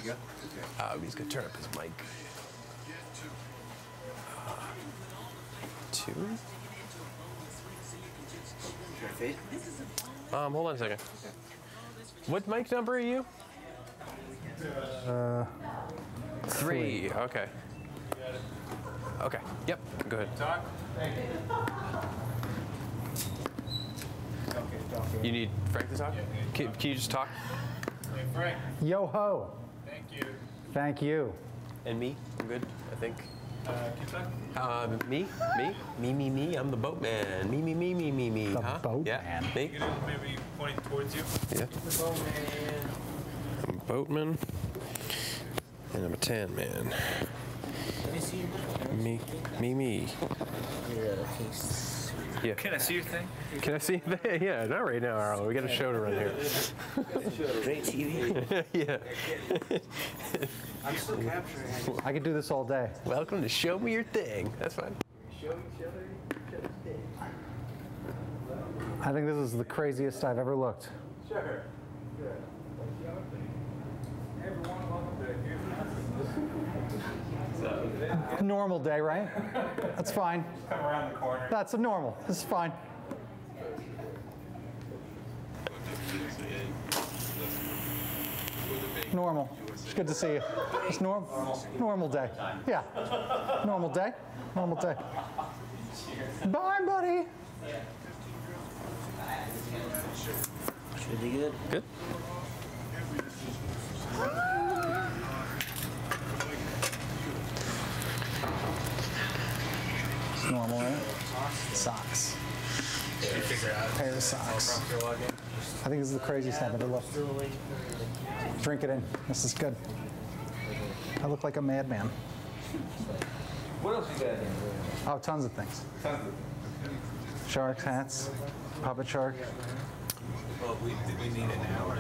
to go? He's gonna turn up his mic. 2. Hold on a second. What mic number are you? 3. Okay. Okay. Yep. Go ahead. Talk. You need Frank to talk? Can you just talk? Hey, Frank. Yo ho. Thank you. Thank you. And me? I'm good, I think. Can you talk? Me? I'm the boatman. Me. The huh? boatman. Yeah. Me? You know, maybe pointing towards you. Yeah. I'm a boatman. And I'm a tan man. Me. Yeah. Can I see your thing? Can I see that? Yeah, not right now, Arlo. We got a show to run here. Great TV. Yeah. I'm still capturing. I could do this all day. Welcome to Show Me Your Thing. That's fine. Show each other. I think this is the craziest I've ever looked. Sure. Normal day, right? That's fine. Come around the corner. That's a normal. This is fine. Normal. It's good to see you. It's normal day. Yeah. Normal day. Normal day. Bye, buddy. Should be good. Good. It's normal, right? Socks. Pair of socks. I think this is the craziest I've ever looked. Drink it in. This is good. I look like a madman. What else you got in? Oh, tons of things. Sharks, hats, puppet shark. Well, we need an hour.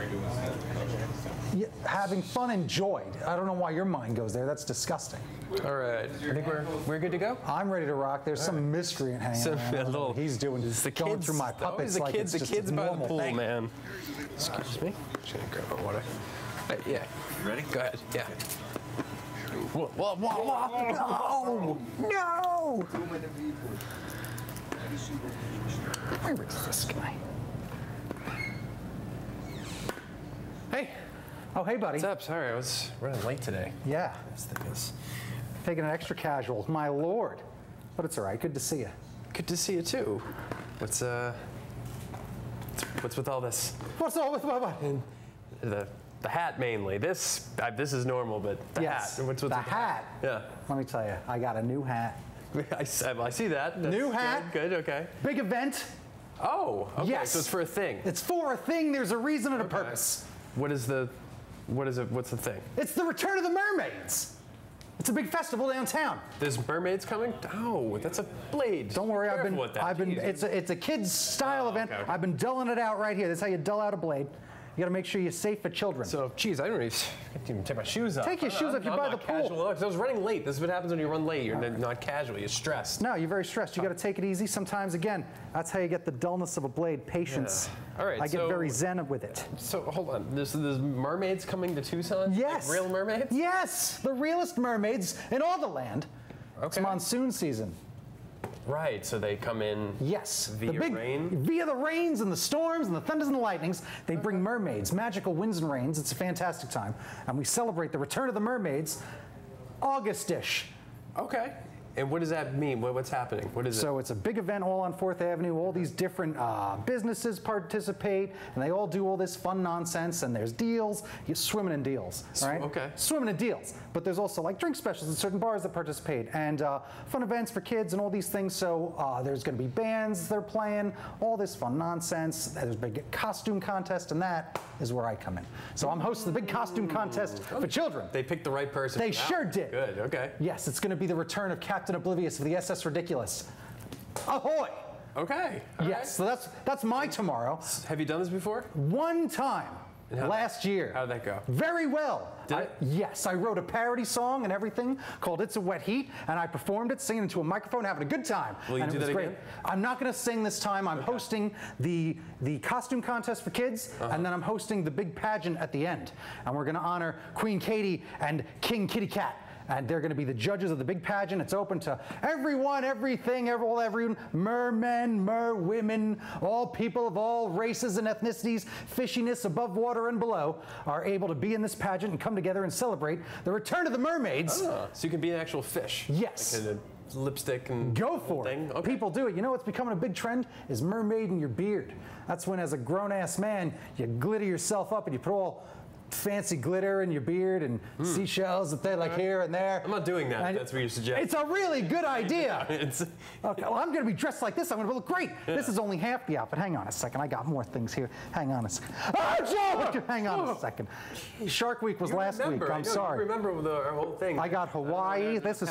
Yeah, having fun enjoyed. I don't know why your mind goes there. That's disgusting. All right. I think we're good to go. I'm ready to rock. There's some mystery in hanging around. I don't know what he's doing. It's the going kids, through my always puppets the like kids, it's just the kids a by the normal pool, thing. man. Excuse me. Just gonna grab my water. Hey, yeah. You ready? Go ahead. Yeah. Whoa. No! Where is this guy? Hey. Oh, hey, buddy. What's up? Sorry, I was running late today. Yeah, This thing is. taking it extra casual. My lord. But it's all right. Good to see you. Good to see you too. What's with all this? What's all with what? The hat mainly. This is normal, but the Yes, hat. What's with the hat. Yeah. Let me tell you, I got a new hat. I see that. That's New hat. Good. Okay. Big event. Oh. Okay. Yes. So it's for a thing. It's for a thing. There's a reason and a purpose. What is it? What's the thing? It's the return of the Mermaids. It's a big festival downtown. There's mermaids coming? Oh, that's a blade. Don't worry, Careful with that. It's a kids style event. okay. I've been dulling it out right here. That's how you dull out a blade. You got to make sure you're safe for children. So, geez, I can't even take my shoes off. Take your shoes off, you're by the pool. Casual. Look, I was running late. This is what happens when you run late. You're not casual. You're stressed. No, you're very stressed. You got to take it easy. Sometimes, again, that's how you get the dullness of a blade. Patience. Yeah. All right, I get so- very zen with it. So, hold on. There's mermaids coming to Tucson? Yes. Like real mermaids? Yes, the realest mermaids in all the land. It's Okay. monsoon season. Right, so they come in Yes. via rain? Via the rains and the storms and the thunders and the lightnings, they bring mermaids, magical winds and rains. It's a fantastic time. And we celebrate the return of the mermaids August-ish. Okay. And what does that mean? What's happening? What is it? So it's a big event all on 4th Avenue. All these different businesses participate, and they all do all this fun nonsense, and there's deals. You're swimming in deals, all right? Okay. Swimming in deals. But there's also like drink specials at certain bars that participate, and fun events for kids and all these things. So there's going to be bands they're playing, all this fun nonsense. There's a big costume contest, and that is where I come in. So I'm hosting the big costume contest for children. They picked the right person. They for that sure one. did. Good, okay. Yes, it's going to be the return of Captain Oblivious of the SS Ridiculous. Ahoy! Okay. all Yes, so that's my tomorrow. right. Have you done this before? One time. last year. How'd that go? Very well. Did it? Yes, I wrote a parody song and everything called It's a Wet Heat, and I performed it, singing into a microphone, having a good time. Will you and do it was that great. again? I'm not going to sing this time. I'm hosting the costume contest for kids, and then I'm hosting the big pageant at the end. And we're going to honor Queen Katie and King Kitty Cat. And they're going to be the judges of the big pageant. It's open to everyone, everything, everyone, mermen, merwomen, all people of all races and ethnicities, fishiness above water and below, are able to be in this pageant and come together and celebrate the return of the mermaids. Oh, so you can be an actual fish. Yes. Like a lipstick and Go for thing. it. Okay. People do it. You know what's becoming a big trend is mermaid in your beard. That's when, as a grown-ass man, you glitter yourself up and you put all fancy glitter in your beard and seashells that they like here and there. I'm not doing that. And That's what you suggest. It's a really good idea. It's, Okay, well, I'm going to be dressed like this. I'm going to look great. This is only half the outfit. Hang on a second. I got more things here. Hang on a second. Oh, Joe! Hang on a second. Shark Week was last week. I'm sorry. You remember our whole thing. I got Hawaii. This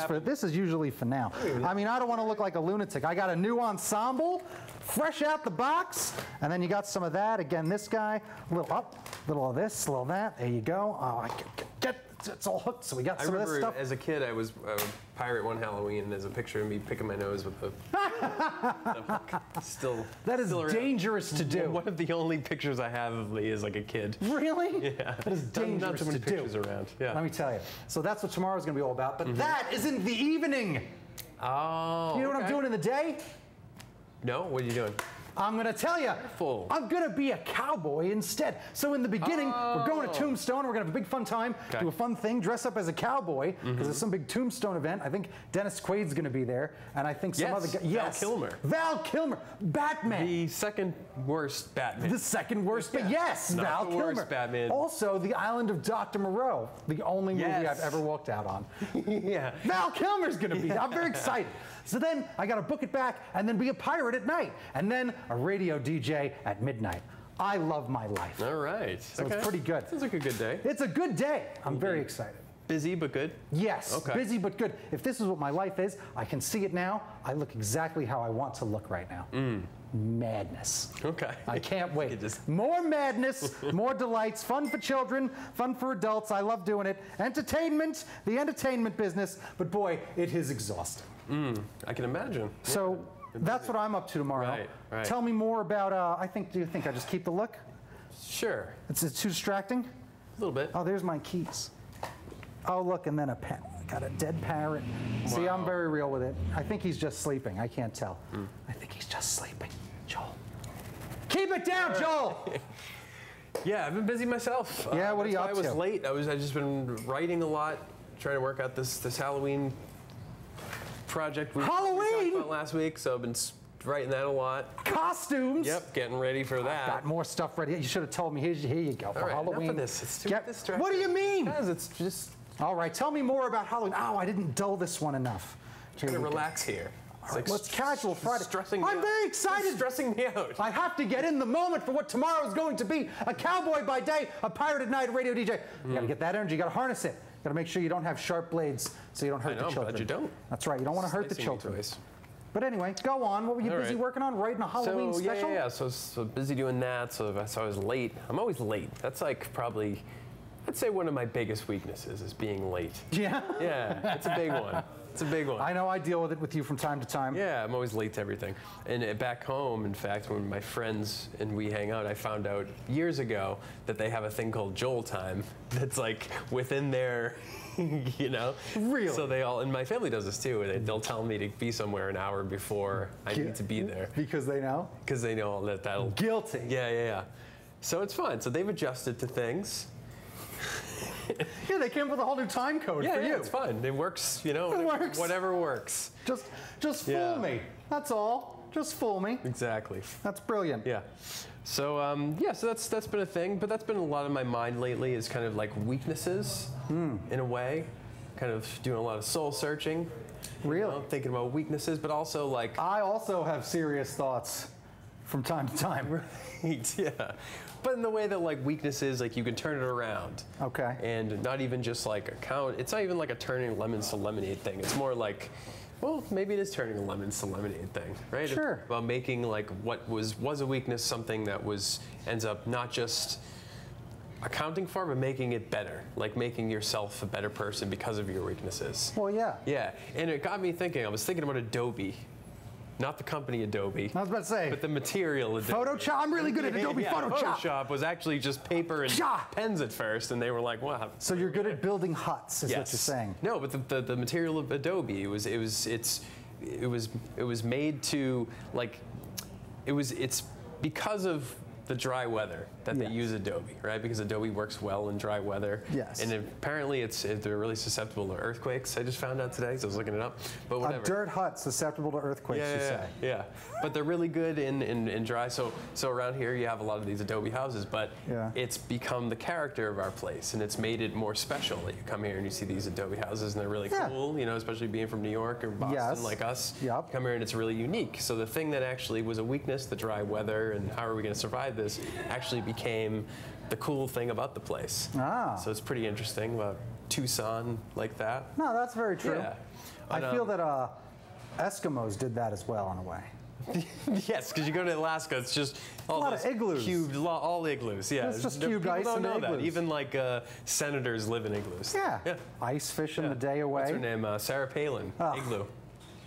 is usually for now. I mean, I don't want to look like a lunatic. I got a new ensemble, fresh out the box, and then you got some of that. Again, this guy, a little up, a little of this, a little of that. There you go. Oh, I get it's all hooked. So we got some of this stuff. As a kid, I was a pirate one Halloween, and there's a picture of me picking my nose with a still. That is still around. dangerous to do. One of the only pictures I have of me is like a kid. Really? Yeah. That is dangerous Not too many to do. pictures around. Yeah. Let me tell you. So that's what tomorrow's going to be all about. But that is in the evening. Oh. You know what I'm doing in the day? No. What are you doing? I'm going to tell you. Full. I'm going to be a cowboy instead. So in the beginning, we're going to Tombstone. We're going to have a big fun time, Okay. do a fun thing, dress up as a cowboy, because there's some big Tombstone event. I think Dennis Quaid's going to be there, and I think some Yes, other guy. Val Yes. Kilmer. Val Kilmer. Batman. The second worst Batman. The second worst, but yes, Not Val the Kilmer. worst Batman. Also, The Island of Dr. Moreau, the only movie Yes. I've ever walked out on. Yeah. Val Kilmer's gonna be there. I'm very excited. So then I gotta book it back and then be a pirate at night and then a radio DJ at midnight. I love my life. All right. So it's pretty good. Sounds like a good day. It's a good day. I'm very excited. Busy but good. Yes, Okay. busy but good. If this is what my life is, I can see it now. I look exactly how I want to look right now. Madness. Okay. I can't You wait. just- More madness, more delights, fun for children, fun for adults. I love doing it. Entertainment, the entertainment business, but boy, it is exhausting. I can imagine. So that's what I'm up to tomorrow. Right, right. Tell me more about, do you think I just keep the look? Sure. It's too distracting? A little bit. Oh, there's my keys. Oh, look, and then a pen. Got a dead parrot. See, I'm very real with it. I think he's just sleeping. I can't tell. I think he's just sleeping. Joel. Keep it down, Joel! Yeah, I've been busy myself. Yeah, what are you that's why up I was to? late. I've just been writing a lot, trying to work out this Halloween project we Halloween? talked about last week. So I've been writing that a lot. Costumes. Yep, getting ready for that. Got more stuff ready. You should have told me. Here you go for All right, Halloween. enough of this. It's too Get- distracting. What do you mean? Because it's just All right, tell me more about Halloween. Oh, I didn't dull this one enough. Here trying to we go. relax here. It's right, let's casual Friday. Stressing me I'm out. very excited. It's stressing me out. I have to get in the moment for what tomorrow is going to be. A cowboy by day, a pirate at night, a radio DJ. You got to get that energy. You got to harness it. You got to make sure you don't have sharp blades so you don't hurt I know, the I'm children. glad you don't. That's right. You don't want to hurt the Slicing me children. twice. But anyway, go on. What were you All busy right. working on? Writing a Halloween So special? yeah. So busy doing that. So I was late. I'm always late. That's like probably, I'd say one of my biggest weaknesses is being late. Yeah. Yeah, it's a big one. It's a big one. I know I deal with it with you from time to time. Yeah, I'm always late to everything. And back home, in fact, when my friends and we hang out, I found out years ago that they have a thing called Joel time that's like within their, you know? Really? So they all, and my family does this too. They'll tell me to be somewhere an hour before I need to be there. Because they know? Because they know that that'll. Guilty. Yeah. So it's fun. So they've adjusted to things. Yeah, they came up with a whole new time code Yeah, for you. it's fun. It works, you know. It works. Whatever works. Just fool Yeah. me. That's all. Just fool me. Exactly. That's brilliant. Yeah. So so that's been a thing, but that's been a lot of my mind lately is kind of like weaknesses in a way, kind of doing a lot of soul searching. Really? You know, thinking about weaknesses, but also like I also have serious thoughts from time to time. right, yeah. But in the way that like weaknesses, like you can turn it around. Okay. And not even just like it's not even like a turning lemons to lemonade thing. It's more like, well, maybe it is turning a lemons to lemonade thing, right? Sure. It's about making like what was a weakness something that ends up not just accounting for, but making it better, like making yourself a better person because of your weaknesses. Well, yeah. Yeah, and it got me thinking. I was thinking about Adobe, not the company Adobe. I was about to say. But the material Adobe. Photoshop. I'm really good at Adobe Photoshop. Photoshop was actually just paper and pens at first, and they were like, "Wow." So you're good at building huts, is what you're saying. No, but the material of Adobe it was made to like it's because of the dry weather that they use Adobe, right? Because Adobe works well in dry weather. Yes. And apparently they're really susceptible to earthquakes. I just found out today, so I was looking it up. But whatever. A dirt hut susceptible to earthquakes, you say. Yeah. But they're really good in dry. So around here you have a lot of these Adobe houses, but it's become the character of our place, and it's made it more special that you come here and you see these Adobe houses, and they're really cool, you know, especially being from New York or Boston like us. You come here and it's really unique. So the thing that actually was a weakness, the dry weather, and how are we going to survive this, actually became the cool thing about the place. So it's pretty interesting about Tucson like that. No, that's very true. Yeah. I feel that Eskimos did that as well in a way. Yes, because you go to Alaska, it's just all a lot of igloos. Cubed, all igloos. Yeah, It's just cubed people ice don't and know that. igloos. Even like senators live in igloos. Yeah. Ice fishing the day away. What's her name? Sarah Palin. Igloo.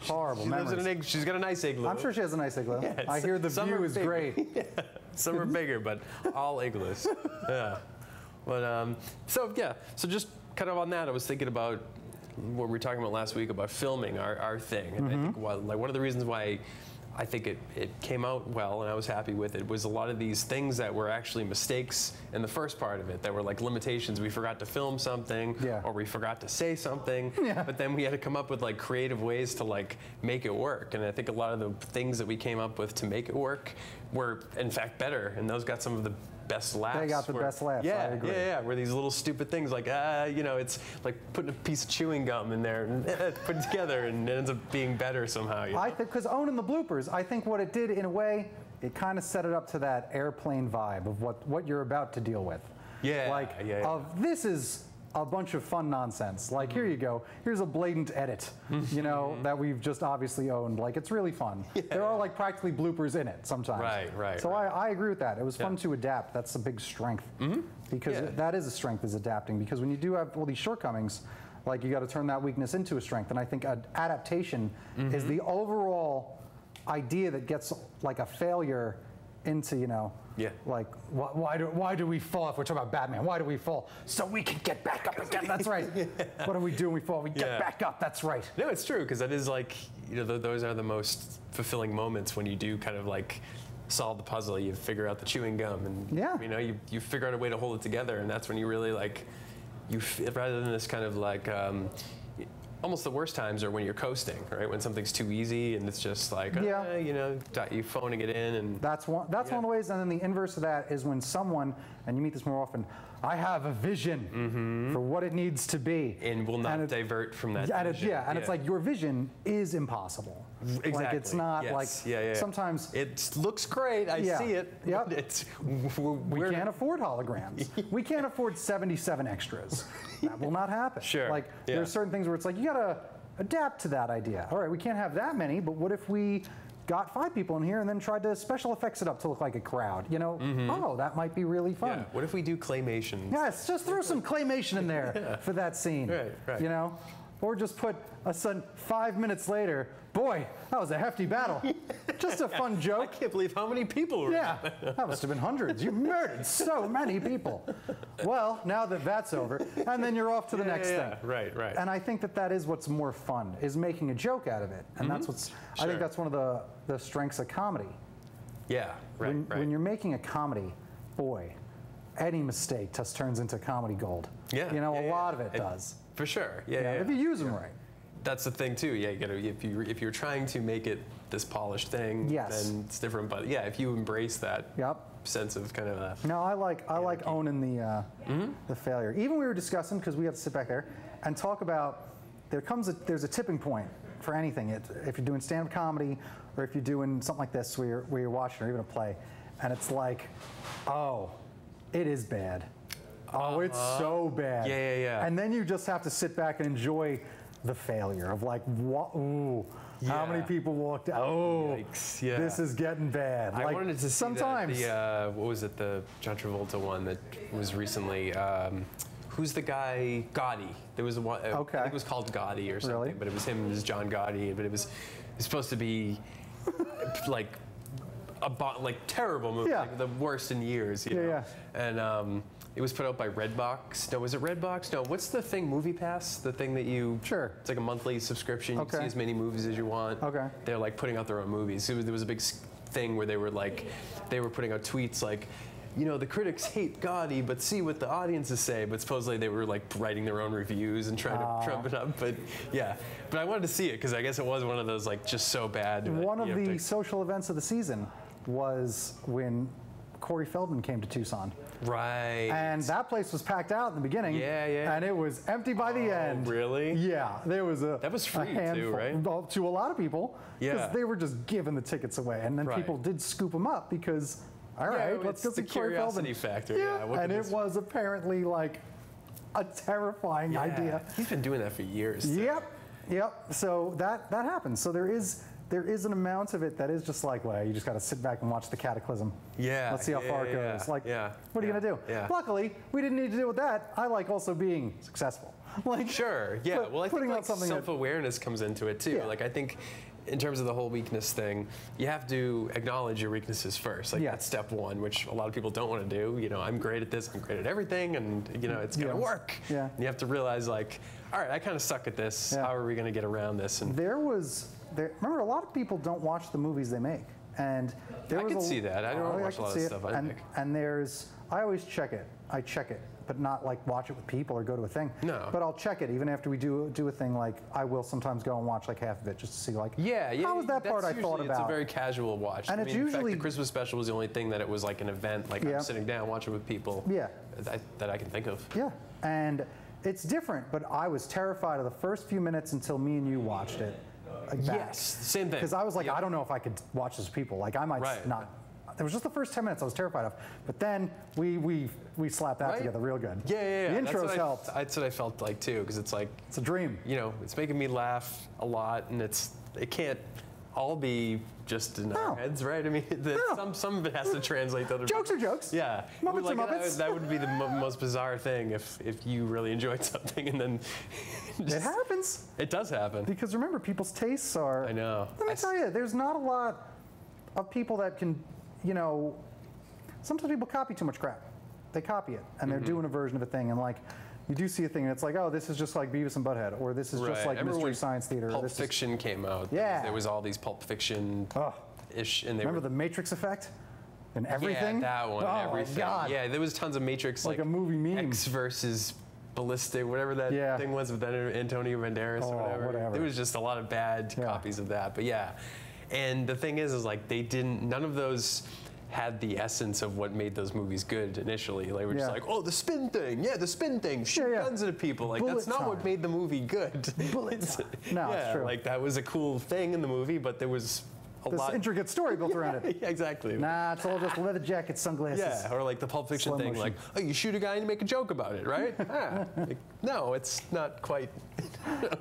Horrible She lives memories. in an she's got a nice igloo. I'm sure she has a nice igloo. Yeah, I hear the some view are is big. great. Some are bigger, but all igloos. Yeah. But so just kind of on that, I was thinking about what we were talking about last week about filming our thing, and I think one of the reasons why I think it came out well, and I was happy with it, was a lot of these things that were actually mistakes in the first part of it, that were like limitations. We forgot to film something, or we forgot to say something, but then we had to come up with like creative ways to like make it work. And I think a lot of the things that we came up with to make it work were in fact better, and those got some of the best laughs. They got the best laughs, I agree. Where these little stupid things like, you know, it's like putting a piece of chewing gum in there and put it together, and it ends up being better somehow. You know? I think, because owning the bloopers, I think what it did in a way, it kind of set it up to that airplane vibe of what you're about to deal with. This is a bunch of fun nonsense. Like, here you go. Here's a blatant edit, you know, that we've just obviously owned. Like, it's really fun. There are like practically bloopers in it sometimes. Right. So I agree with that. It was fun to adapt. That's a big strength. Because that is a strength, is adapting. Because when you do have all these shortcomings, like, you got to turn that weakness into a strength. And I think adaptation is the overall idea that gets like a failure into, you know, like, why do we fall? If we're talking about Batman, why do we fall? So we can get back up again. That's right. What do we do when we fall? We get back up. That's right. No, it's true, because that is like, you know, those are the most fulfilling moments when you do kind of like solve the puzzle. You figure out the chewing gum, and you know, you figure out a way to hold it together, and that's when you really like, rather than this kind of like, almost the worst times are when you're coasting, right? When something's too easy and it's just like, you know, you phoning it in, and that's one of the ways. And then the inverse of that is when someone, and you meet this more often, I have a vision for what it needs to be, and will not divert from that vision. And it's like, your vision is impossible. Exactly. Like, it's not like sometimes it looks great. I see it. Yep. We can't afford holograms. We can't afford 77 extras. That will not happen. Like, there are certain things where it's like, you gotta adapt to that idea. All right, we can't have that many, but what if we got 5 people in here and then tried to special effects it up to look like a crowd? You know, oh, that might be really fun. What if we do claymation? Yes, just throw some claymation in there for that scene. Right. You know, or just put a 5 minutes later. Boy, that was a hefty battle. Just a fun joke. I can't believe how many people were. Yeah, that must have been hundreds. You murdered so many people. Well, now that that's over, and then you're off to the next thing. Right. And I think that is what's more fun, is making a joke out of it. And that's what's, I think that's one of the strengths of comedy. When you're making a comedy, boy, any mistake just turns into comedy gold. You know, a lot of it does. For sure. If you use them right. That's the thing too. You gotta, if you're trying to make it this polished thing, then it's different. But if you embrace that sense of kind of no, I like owning the failure. Even we were discussing, because we have to sit back there and talk about, there's a tipping point for anything. If you're doing stand-up comedy, or if you're doing something like this where you're watching, or even a play, and it's like, oh, it is bad. Oh, it's so bad. Yeah. And then you just have to sit back and enjoy the failure of like, what? Ooh, how many Yeah. people walked out? Oh, Yikes, yeah. this is getting bad. I Like, wanted to see sometimes. what was it, the John Travolta one that was recently, who's the guy, Gotti. There was one, Okay. I think it was called Gotti or something, Really? but it was him, it was John Gotti, but it was supposed to be like like terrible movie, Yeah. like the worst in years, you Yeah, know? yeah. And it was put out by Redbox. No, was it Redbox? No, what's the thing, MoviePass? The thing that you, Sure. it's like a monthly subscription. You Okay. can see as many movies as you want. Okay. They're like putting out their own movies. There was a big thing where they were putting out tweets like, you know, the critics hate Gotti, but see what the audiences say. But supposedly they were like writing their own reviews and trying to trump it up. But yeah, but I wanted to see it because I guess it was one of those like just so bad. that One of you have the to- social events of the season was when Corey Feldman came to Tucson. Right. And that place was packed out in the beginning. Yeah, yeah. And it was empty by the end. really? Yeah, there was That was free, a too, handful, right? well, to a lot of people. Yeah. Because they were just giving the tickets away. And then Right. people did scoop them up because, all right, let's it's go the see Corey Feldman. curiosity factor. Yeah. What and could it this- was apparently like a terrifying Yeah. idea. He's been doing that for years. too. Yep. So that happens. So there is an amount of it that is just like, well, you just got to sit back and watch the cataclysm. Yeah, Let's see how far it yeah, goes. Like, yeah, what are you yeah, gonna do? yeah. Luckily, we didn't need to deal with that. I like also being successful. Like, Sure. Yeah. Well, I think putting out like something that- self-awareness comes into it too. Yeah. Like I think, in terms of the whole weakness thing, you have to acknowledge your weaknesses first. Like Yeah. that's step one, which a lot of people don't want to do. You know, I'm great at this. I'm great at everything, and you know, it's gonna Yeah. work. Yeah. And you have to realize, like, all right, I kind of suck at this. Yeah. How are we gonna get around this? And Remember, a lot of people don't watch the movies they make, and I can see that. I don't watch a lot of see it. stuff I and, make. And I always check it. I check it, but not like watch it with people or go to a thing. No. But I'll check it even after we do a thing. Like I will sometimes go and watch like half of it just to see like, yeah, how was that part I that's thought usually- about? It's a very casual watch. And I it's mean, in fact, usually- the Christmas special was the only thing that it was like an event. Like Yeah. I'm sitting down watching with people. Yeah. That I can think of. Yeah, and it's different, but I was terrified of the first few minutes until me and you watched it. Yes, same thing. Because I was like, Yep. I don't know if I could watch this with people. Like I might Right. not. It was just the first 10 minutes I was terrified of, but then we slapped that Right? together real good. Yeah, yeah, yeah. The That's intros what helped. That's what I felt like too, because it's like, It's a dream. you know, it's making me laugh a lot, and it can't all be just in No. our heads, right? I mean, No. some of it has to translate to other. Jokes are jokes. Yeah, Muppets like, are Muppets. That would be the most bizarre thing if you really enjoyed something and then. It happens It does happen. because remember, people's tastes are. I know. Let me tell you, there's not a lot of people that can, you know. Sometimes people copy too much crap. They copy it, and they're Mm-hmm. doing a version of a thing, and like. You do see a thing, and it's like, oh, this is just like Beavis and Butthead, or this is just Right. like I remember Mystery when Science Theater. or Pulp this is- Fiction came out. Yeah. There was all these Pulp Fiction Oh, ish, and they remember were. the Matrix effect and everything? Yeah, that one. Oh everything. my God. Yeah, there was tons of Matrix, Like a movie meme. X versus Ballistic, whatever that Yeah. thing was with Antonio Banderas Oh, or whatever. whatever. There was just a lot of bad Yeah. copies of that. But yeah, and the thing is like none of those had the essence of what made those movies good initially. Like we're just Yeah. like, oh, the spin thing, yeah, the spin thing, shoot yeah. guns at people. Like Bullet that's not what time. made the movie good. Bullet time. No, it's yeah, true. like that was a cool thing in the movie, but there was a This lot. intricate story built around it. Yeah, exactly. Nah, it's all just leather jackets, sunglasses. Yeah, or like the Pulp Fiction Slow thing, motion. like, oh, you shoot a guy and you make a joke about it, right? Like, no, it's not quite.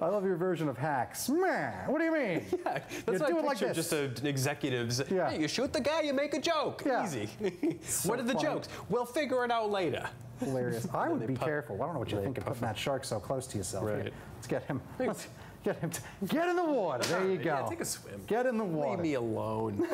I love your version of hacks. Man, what do you mean? Yeah, You that's do what it I like picture. this. Just executives. Yeah. Hey, you shoot the guy, you make a joke. Yeah. Easy. So what are the funny. jokes? We'll figure it out later. Hilarious. I would they be puff- careful. I don't know what you they think of putting that shark so close to yourself. Right. Here. Let's get him. Let's get him. Get in the water. There you go. Yeah, take a swim. Get in the Leave water. me alone.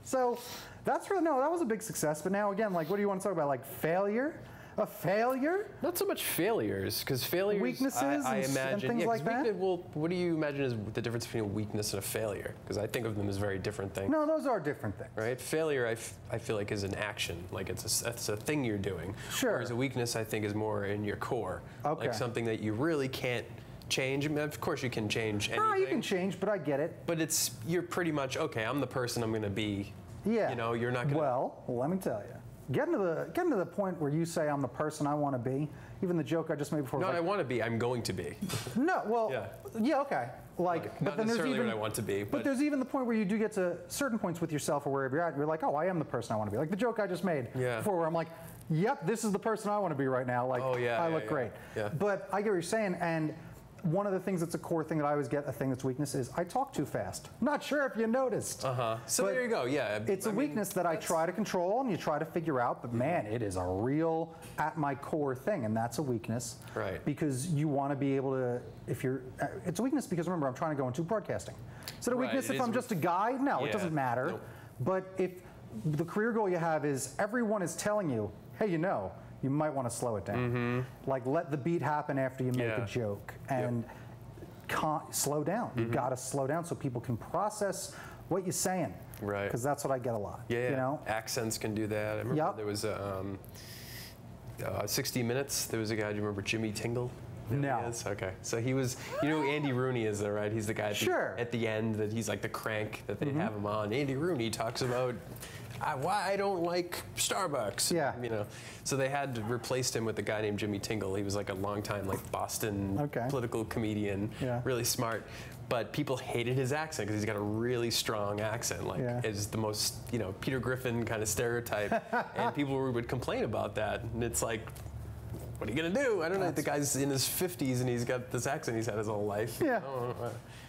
So that's really that was a big success. But now again, like, what do you want to talk about? Like failure? A failure? Not so much failures, because failures. Weaknesses I and imagine. things yeah, 'cause like that? Well, what do you imagine is the difference between a weakness and a failure? Because I think of them as very different things. No, those are different things. Right? Failure, I feel like, is an action. Like it's a thing you're doing. Sure. Whereas a weakness, I think, is more in your core. Okay. Like something that you really can't change. I mean, of course, you can change anything. No, you can change, but I get it. But you're pretty much, okay, I'm the person I'm going to be. Yeah. You know, you're not going to. Well, let me tell you. Getting to the point where you say I'm the person I want to be. Even the joke I just made before. Not was I want to be, I'm going to be. no, well, Yeah. okay. Like, Not but then there's necessarily even what I want to be. But there's even the point where you do get to certain points with yourself or wherever you're at. You're like, oh, I am the person I want to be. Like the joke I just made Yeah. before, where I'm like, yep, this is the person I want to be right now. Like, Oh, yeah, I yeah, look yeah. great. Yeah. But I get what you're saying, and one of the things that's a core thing that I always get, a thing that's weakness, is I talk too fast. Not sure if you noticed. So But there you go. Yeah. It's a weakness that I try to control and you try to figure out, but man, it is a real at my core thing, and that's a weakness. Right. Because you want to be able to, it's a weakness because remember, I'm trying to go into broadcasting. Is it a weakness if I'm just a guy? No, it doesn't matter. Nope. But if the career goal you have is everyone is telling you, hey, you might want to slow it down. Like let the beat happen after you make a joke, and slow down. You've got to slow down so people can process what you're saying. Right. Because that's what I get a lot. Yeah. You know? Accents can do that. I remember there was a 60 Minutes. There was a guy. Do you remember Jimmy Tingle? No. Okay. So he was, you know who Andy Rooney is, though, right? He's the guy at the end that he's like the crank that they have him on. Andy Rooney talks about why I don't like Starbucks. Yeah. You know, so they had replaced him with a guy named Jimmy Tingle. He was like a longtime like Boston political comedian, really smart. But people hated his accent because he's got a really strong accent, like is the most, Peter Griffin kind of stereotype. And people would complain about that. And it's like, what are you going to do? I don't know. The guy's in his 50s and he's got this accent he's had his whole life. Yeah.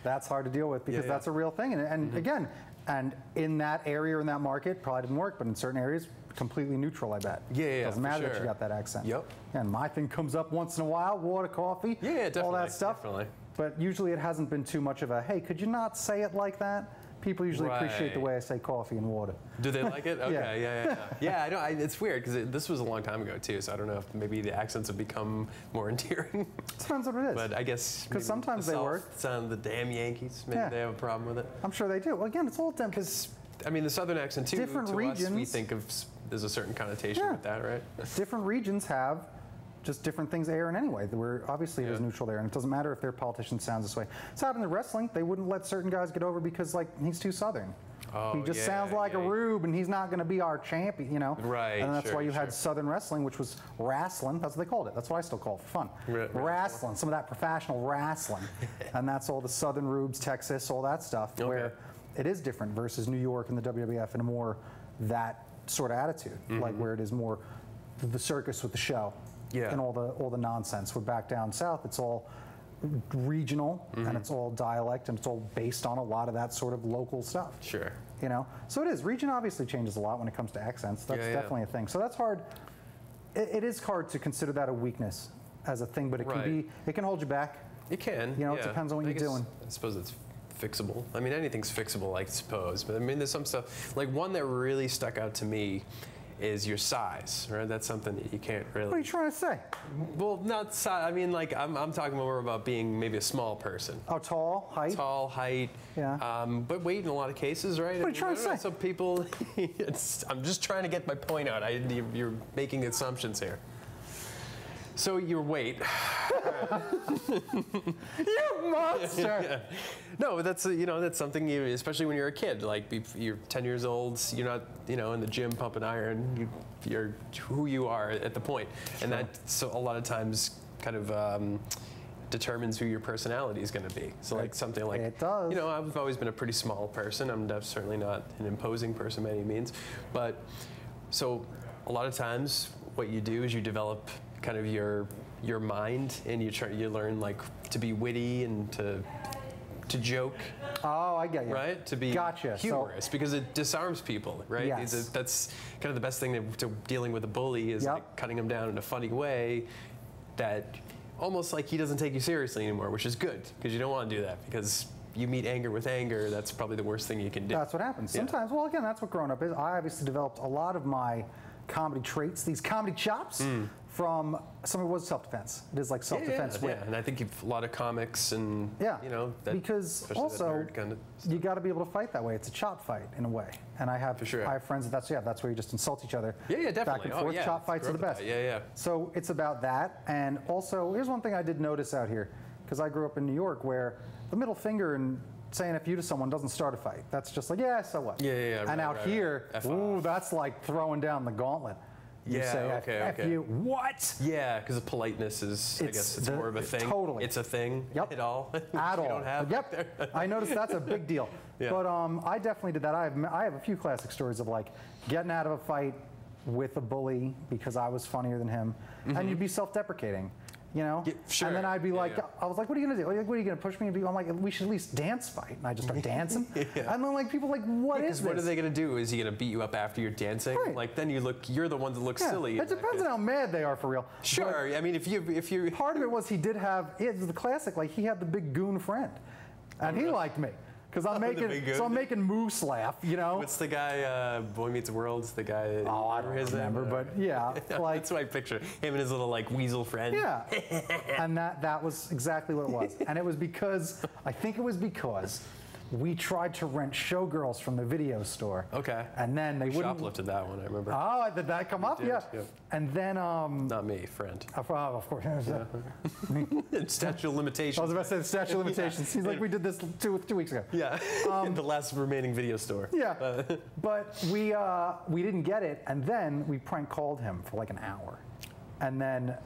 That's hard to deal with because that's a real thing. And again, and in that area or in that market, probably didn't work, but in certain areas, completely neutral, I bet. Doesn't matter that you got that accent. Yep. And my thing comes up once in a while, water, coffee, all that stuff. Definitely. But usually it hasn't been too much of a, hey, could you not say it like that? People usually appreciate the way I say coffee and water. Do they like it? Okay, yeah. I know. It's weird because this was a long time ago too, so I don't know if maybe the accents have become more endearing. It depends what it is. But I guess because sometimes they work. Sound the damn Yankees. Maybe they have a problem with it. I'm sure they do. Well, again, it's all because I mean the Southern accent too. Different to regions. Us, we think of there's a certain connotation with that, right? Different regions have just different things airing anyway. We're obviously there's neutral there, and it doesn't matter if their politician sounds this way. It's happened in wrestling. They wouldn't let certain guys get over because like he's too Southern. He just sounds like a rube, and he's not going to be our champion, Right. And that's why you had Southern wrestling, which was wrestling. That's what they called it. That's what I still call it for fun. Wrestling, some of that professional wrestling, and that's all the Southern rubes, Texas, all that stuff, where it is different versus New York and the WWF, and a more that sort of attitude, like where it is more the circus with the show, and all the nonsense. We're back down south. It's all regional and it's all dialect and it's all based on a lot of that sort of local stuff. Sure. So it is. Region obviously changes a lot when it comes to accents. That's definitely a thing. So that's hard. It is hard to consider that a weakness as a thing, but it can be. It can hold you back. It can. It depends on what you're doing. I suppose it's fixable. I mean, anything's fixable, I suppose. But I mean, there's some stuff. Like one that really stuck out to me is your size, right? That's something that you can't really. What are you trying to say? Well, not size. I mean, like I'm talking more about being maybe a small person. Oh, tall, height. Tall, height. Yeah. But weight in a lot of cases, right? What are you trying to say? Some people. I'm just trying to get my point out. You're making assumptions here. So your weight. You monster! No, that's that's something you, especially when you're a kid. Like you're 10 years old, you're not in the gym pumping iron. You're who you are at the point, and that so a lot of times kind of determines who your personality is going to be. So like something like it does. I've always been a pretty small person. I'm certainly not an imposing person by any means, but so a lot of times what you do is you develop kind of your mind, and you learn like to be witty and to joke. Oh, I get you. Right? To be humorous, because it disarms people, right? Yes. That's kind of the best thing to dealing with a bully is like cutting him down in a funny way that almost like he doesn't take you seriously anymore, which is good because you don't want to do that because you meet anger with anger. That's probably the worst thing you can do. That's what happens. Sometimes, well, again, that's what growing up is. I obviously developed a lot of my comedy traits, these comedy chops, from some of it was self-defense. It is like self-defense wit. And I think a lot of comics and that, because also you got to be able to fight that way. It's a chop fight in a way, and I have I have friends that's where you just insult each other. Definitely. Back and forth. Chop fights are the best. So it's about that, and also here's one thing I did notice out here, because I grew up in New York, where the middle finger and saying F you to someone doesn't start a fight. That's just like, so what? And out here, that's like throwing down the gauntlet. You say F you. What? Yeah, because the politeness is, I guess it's more of a thing. Totally. It's a thing at all. At all. Don't have I noticed that's a big deal. But I definitely did that. I have a few classic stories of like getting out of a fight with a bully because I was funnier than him. And you'd be self-deprecating. you know? Yeah, sure. And then I'd be Yeah, like, yeah. I was like, what are you gonna do? Like, what are you gonna push me? I'm like, we should at least dance fight. And I just start dancing. Yeah. And then like people are like, what is this? What are they gonna do? Is he gonna beat you up after you're dancing? Right. Like then you're the one that looks Yeah, silly. it depends on how mad they are for real. Sure. I mean, if you Part of it was it was the classic, like he had the big goon friend. And he liked me. Because I'm the big goon. so I'm making Moose laugh, you know? What's the guy? Boy Meets World. The guy. Oh, I don't remember, but yeah, like that's what I picture. Him and his little like weasel friend. yeah, and that was exactly what it was, and it was because I think it was because we tried to rent Showgirls from the video store. Okay. And then they wouldn't. Shoplifted that one. I remember. Oh, did that come up? did, Yeah. yeah. And then Not me, friend. of course. Statute of limitations. I was about to say the statute of limitations. He's like, we did this two weeks ago. Yeah. The last remaining video store. Yeah, but we didn't get it, and then we prank called him for like an hour, and then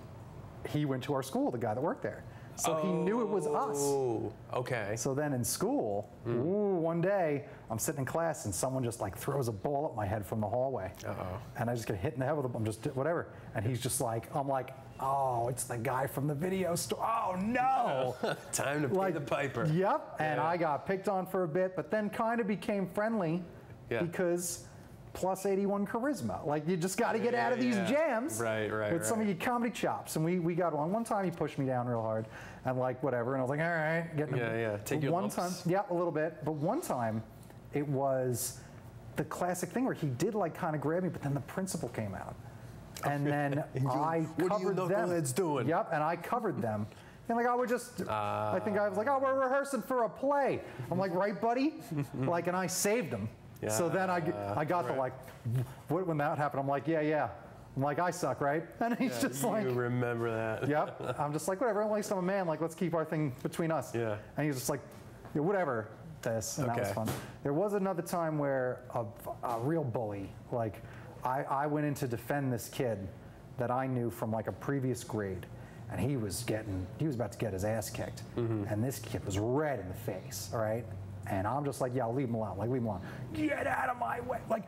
he went to our school, the guy that worked there, so he knew it was us. Oh, okay. So then in school, one day I'm sitting in class and someone just like throws a ball at my head from the hallway, and I just get hit in the head with it. I'm just whatever, and he's just like, I'm like, oh, it's the guy from the video store. Oh no! Time to pay the piper. Yep. And Yeah. I got picked on for a bit, but then kind of became friendly Yeah. because plus 81 charisma. Like you just got to get out of these Yeah. jams Right, with some of right. your comedy chops. And we got on. One time he pushed me down real hard and like whatever. And I was like, all right, getting Yeah. Take But your one lumps. time, yeah, a little bit. But one time it was the classic thing where he did like kind of grab me, but then the principal came out. And then I "What are you covered them. knuckleheads doing?" Yep, and I covered them. And like I would just, I think I was like, oh, we're rehearsing for a play. I'm like, right, buddy? Like, and I saved him. So then I got the like, when that happened, I'm like, yeah. I'm like, I suck, right? And he's just like, You remember that? yep. I'm just like, whatever. At least I'm a man. Like, let's keep our thing between us. Yeah. And he's just like, yeah, whatever. This and that was Okay. fun. There was another time where a real bully, like, I went in to defend this kid that I knew from like a previous grade, and he was about to get his ass kicked, and this kid was red in the face. All right. And I'm just like, yeah, I'll leave him alone. Like, leave him alone. Get out of my way. Like,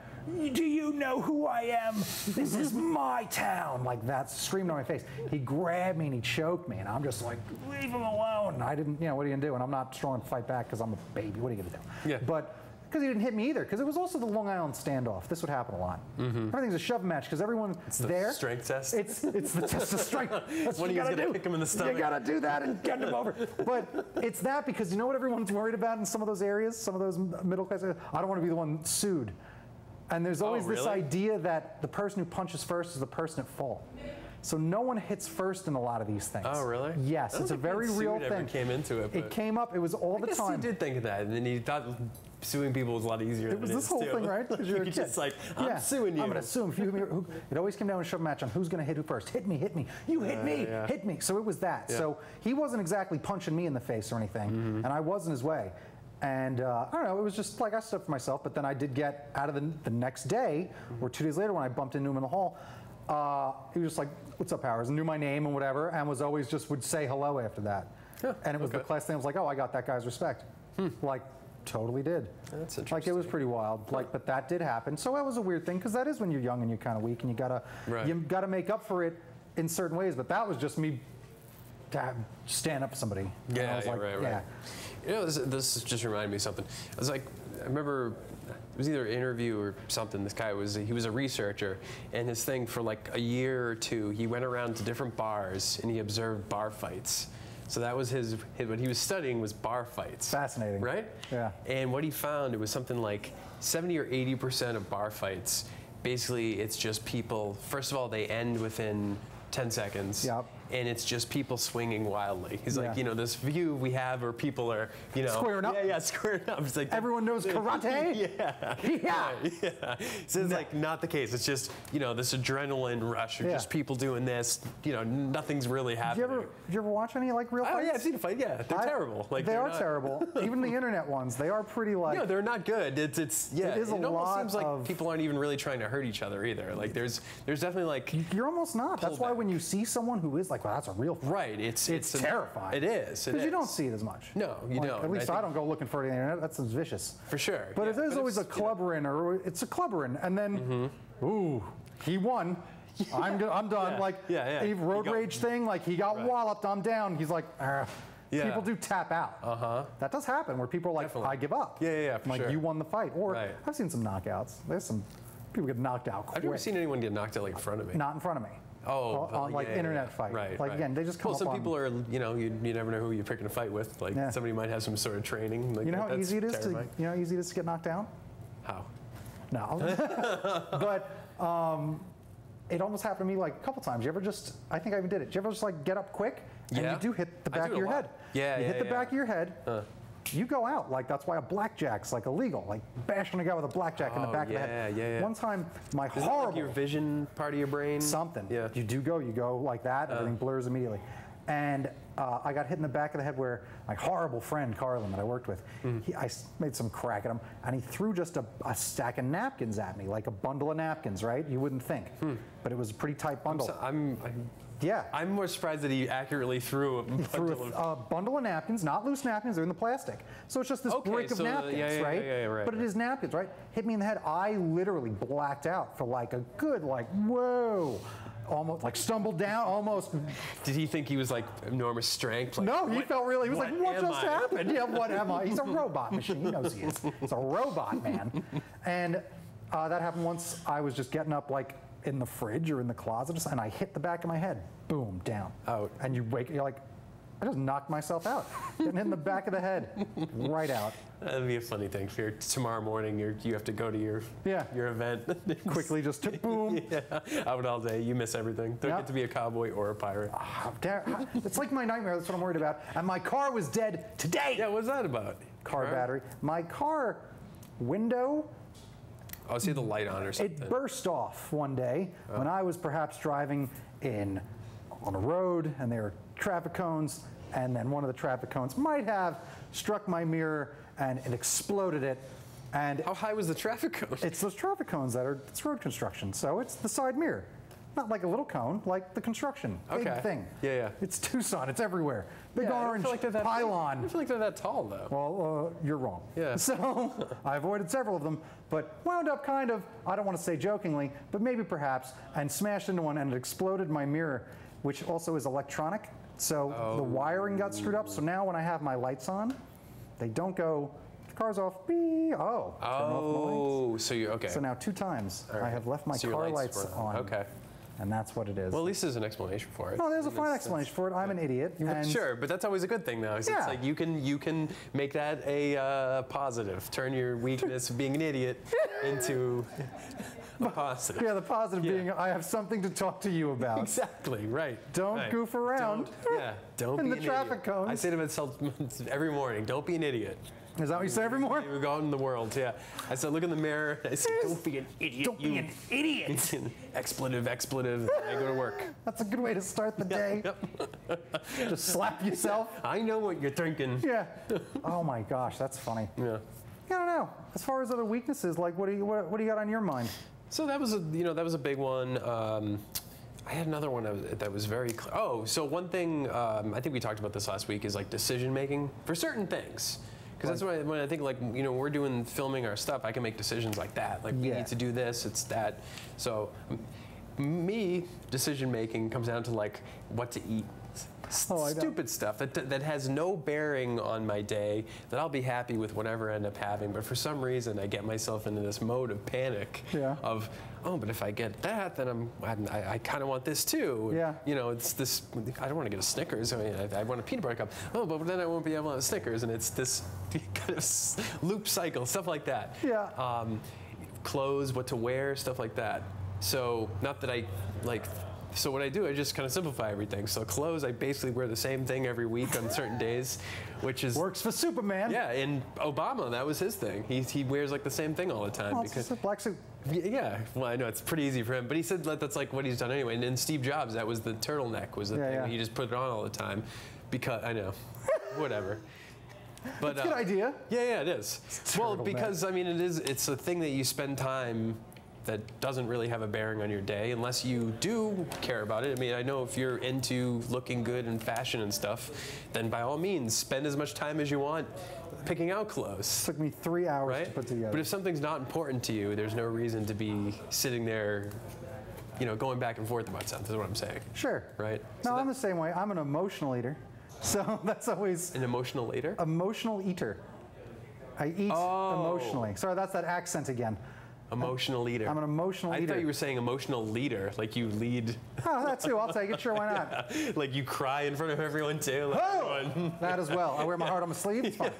do you know who I am? This is my town. Like, that's screaming on my face. He grabbed me and he choked me. And I'm just like, leave him alone. And I didn't, what are you going to do? And I'm not strong to fight back because I'm a baby. What are you going to do? Yeah. But because he didn't hit me either. Because it was also the Long Island standoff. This would happen a lot. Everything's a shove match because everyone there. Strength test. It's the test of strength. That's When what you he's gotta gonna do. kick him in the stomach. You gotta do that and get him over. But it's that because you know what everyone's worried about in some of those areas, some of those middle class areas? I don't want to be the one sued. And there's always this really? idea that the person who punches first is the person at fault. So no one hits first in a lot of these things. Oh, really? Yes, I don't it's a think very being real sued ever thing. came into it, It but- came up. It was all I the guess time. he did think of that, and then he thought suing people was a lot easier. It was than this is, whole too. thing, right? Because you're a You're kid. just like, I'm suing you. I'm going to sue him. If you hit me, it always came down to a shove match on who's going to hit who first. Hit me. You hit me. yeah. Hit me. So it was that. Yeah. So he wasn't exactly punching me in the face or anything, and I wasn't his way. And I don't know, it was just like I stood for myself, but then I did get out of the next day, or 2 days later when I bumped into him in the hall, he was just like, what's up, Powers? And knew my name and whatever, and was always just would say hello after that. Yeah, and it was the okay. class thing. I was like, oh, I got that guy's respect. Like, totally did. That's Like, it was interesting. pretty wild. Like, but that did happen. So that was a weird thing, because that is when you're young and you're kind of weak, and Right. you gotta make up for it in certain ways. But that was just me stand up for somebody. And I Yeah, was like, right. yeah. You know, this just reminded me of something. I was like, I remember it was either an interview or something. This guy he was a researcher, and his thing for like a year or two, he went around to different bars and he observed bar fights. So that was what he was studying was bar fights. Fascinating. Right? Yeah. And what he found, it was something like 70 or 80% of bar fights, basically it's just people, first of all, they end within 10 seconds. Yep. And it's just people swinging wildly. He's like, Yeah. this view we have where people are, Squaring up? Yeah, squaring up. It's like Everyone knows karate. Yeah. Yeah. Yeah. So it's like not the case. It's just, this adrenaline rush or Yeah. just people doing this, nothing's really Did happening. you ever watch any like real Oh fights? yeah, I've seen a fight. Yeah, they're terrible. Like they they're are not- terrible. Even the internet ones, they are pretty like. No, they're not good. It's yeah. It is a almost lot seems like of- people aren't even really trying to hurt each other either. Like there's definitely like You're almost not. That's why Pullback. when you see someone who is like, wow, that's a real fight. right. It's terrifying. It is. Because you don't see it as much. No, you Like, don't. At least I I, think- don't go looking for it on the internet. That's vicious. for sure. But yeah. if there's always a it's, club in, or it's a club in, and then, ooh, he won. I'm done. Yeah. Like, Yeah. a road rage thing, like he got walloped, I'm down. He's like, Yeah. people do tap out. That does happen where people are like, Definitely. I give up. Yeah, for like, sure. you won the fight. Or Right. I've seen some knockouts. There's some people get knocked out quick. I've never seen anyone get knocked out like in front of me. Not in front of me. Oh, on like internet fight. Right. Like again, they just come Well, up some on. people are, you know, you never know who you're picking a fight with. Like somebody might have some sort of training. Like, You know how that's easy it is terrifying. to, how easy it is to get knocked down? How? No. But it almost happened to me like a couple times. You ever just, I think I even did it. Did you ever just like get up quick and Yeah. you do hit the I back do of it a your lot. head? Yeah, You hit the yeah. back of your head. You go out. Like that's why a blackjack's like illegal. Like bashing a guy with a blackjack in the back of the head. Yeah. One time, my Is that horrible like your vision part of your brain? something. Yeah. You go like that. Everything blurs immediately. And I got hit in the back of the head where my horrible friend Carlin that I worked with, I made some crack at him, and he threw just a stack of napkins at me, like a bundle of napkins. Right? You wouldn't think, but it was a pretty tight bundle. Yeah. I'm more surprised that he accurately threw a Threw bundle of. a bundle of napkins, not loose napkins, they're in the plastic. So it's just this Okay, brick of so, napkins, yeah, right? right. But it is napkins, right? Hit me in the head. I literally blacked out for like a good, like, whoa. Almost, like stumbled down, almost. Did he think he was like enormous strength? Like, No, he felt really, he was like, what am just I? happened? Yeah, what am I? He's a robot machine, he knows he is. He's a robot, man. And that happened once. I was just getting up like in the fridge or in the closet, and I hit the back of my head. Boom, down. Out. And you're like, I just knocked myself out. Getting hit in the back of the head, right out. That'd be a funny thing. For tomorrow morning, you have to go to your event. Quickly just boom. Out all day. You miss everything. Don't get to be a cowboy or a pirate. It's like my nightmare. That's what I'm worried about. And my car was dead today. Yeah, what's that about? Car Right. battery. My car window. Oh, see the light on or something. It burst off one day when I was perhaps driving on a road and there were traffic cones, and then one of the traffic cones might have struck my mirror and it exploded it. And How high was the traffic cone? it's those traffic cones it's road construction, so it's the side mirror. Not like a little cone, like the construction. Big thing. Yeah. It's Tucson, it's everywhere. Big Yeah, I don't orange feel like they're that big. I pylon. don't feel like they're that tall though. Well, you're wrong. Yeah. So I avoided several of them, but wound up kind of, I don't want to say jokingly, but maybe perhaps, and smashed into one and it exploded my mirror, which also is electronic. So the wiring got screwed up. So now when I have my lights on, they don't go, the car's off, turn off my lights. So you okay. So now 2 times All right. I have left my So your car lights lights were- on. Okay. And that's what it is. Well, at least there's an explanation for it. No, there's a fine explanation for it. I'm an idiot. And Sure, but that's always a good thing, though. It's Yeah. like you can make that a positive. Turn your weakness of being an idiot into a positive. yeah, the positive being I have something to talk to you about. Exactly, right. Don't right. goof around. Don't In be the an traffic idiot. cones. I say to myself every morning, don't be an idiot. Is that what you say every morning? We go out in the world, yeah. I said, look in the mirror. I said, don't be an idiot. Don't be an idiot. expletive. And I go to work. That's a good way to start the day. Just slap yourself. I know what you're thinking. Yeah. Oh my gosh, that's funny. Yeah. I don't know. As far as other weaknesses, like what do you got on your mind? So that was a big one. I had another one that was very clear. Oh, so one thing I think we talked about this last week is like decision making for certain things. Because that's when I think like we're doing filming our stuff, I can make decisions like that. Like we need to do this, it's that. So me decision making comes down to like what to eat. Stupid stuff that has no bearing on my day, that I'll be happy with whatever I end up having, but for some reason I get myself into this mode of panic of, oh, but if I get that, then I kind of want this too. Yeah. It's this, I don't want to get a Snickers, I want a peanut butter cup. Oh, but then I won't be able to have a Snickers, and it's this kind of loop cycle, stuff like that. Yeah. Clothes, what to wear, stuff like that. So, not that I, so what I do, I just kind of simplify everything. So clothes, I basically wear the same thing every week on certain days, which is... Works for Superman. Yeah, and Obama, that was his thing. He wears like the same thing all the time. Well, it's just a black suit. Yeah, well, I know it's pretty easy for him, but he said that's like what he's done anyway. And then Steve Jobs, that was the turtleneck was the thing. Yeah. He just put it on all the time because, I know, whatever. But, That's a good idea. Yeah, it is. Well, Turtleneck. because, I mean, it's a thing that you spend time that doesn't really have a bearing on your day unless you do care about it. I mean, I know if you're into looking good and fashion and stuff, then by all means, spend as much time as you want picking out clothes. Took me 3 hours Right? to put together. But if something's not important to you, there's no reason to be sitting there going back and forth about something is what I'm saying. Sure. Right? No, So I'm the same way. I'm an emotional eater. So that's always an emotional eater? emotional eater. I eat emotionally. Sorry, that's that accent again. Emotional eater. I'm an emotional I eater. thought you were saying emotional leader, like you lead, Oh, that too. I'll take it. Sure, why not? like you cry in front of everyone too. Like Oh! everyone. That as well. I wear my heart on my sleeve. It's fine.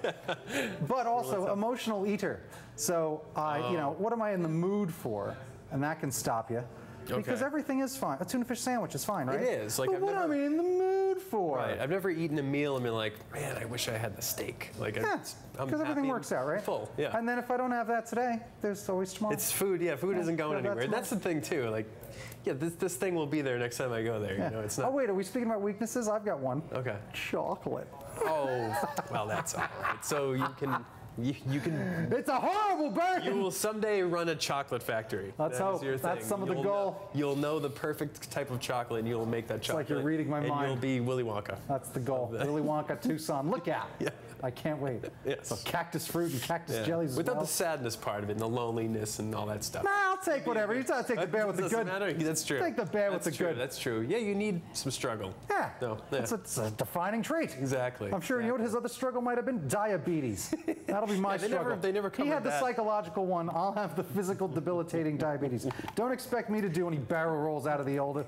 But also emotional eater. So what am I in the mood for? And that can stop you. Because Okay. everything is fine. A tuna fish sandwich is fine, right? It is. Like, but I've what am I in the mood for? Right. I've never eaten a meal and been like, man, I wish I had the steak. Like, Yeah, I'm because everything happy works out, right? Full. Yeah. And then if I don't have that today, there's always tomorrow. It's food. Yeah, food isn't going so that's anywhere. That's the thing too. Like, yeah, this thing will be there next time I go there. Yeah. You know, it's not. Oh wait, are we speaking about weaknesses? I've got one. Okay. Chocolate. Oh, well, that's all right. So you can. You can. It's a horrible burden. You will someday run a chocolate factory. Let's That is hope. your That's thing. some of the You'll goal. know- you'll know the perfect type of chocolate, and you'll make that chocolate. like you're reading my and mind. you'll be Willy Wonka. That's the goal. Willy Wonka, Tucson. Look out. Yeah. I can't wait. Yes. So cactus fruit and cactus Yeah. jellies as Without well. the sadness part of it, and the loneliness, and all that stuff. Nah, I'll take whatever. You gotta take the bad with the Doesn't good. matter. That's true. Take the bad with That's the true. good. That's true. Yeah, you need some struggle. Yeah. No, yeah. It's a defining trait. Exactly. I'm sure you know what his other struggle might have been? Diabetes. That'll be my Yeah, struggle. they never He covered had the that. psychological one. I'll have the physical debilitating diabetes. Don't expect me to do any barrel rolls out of the old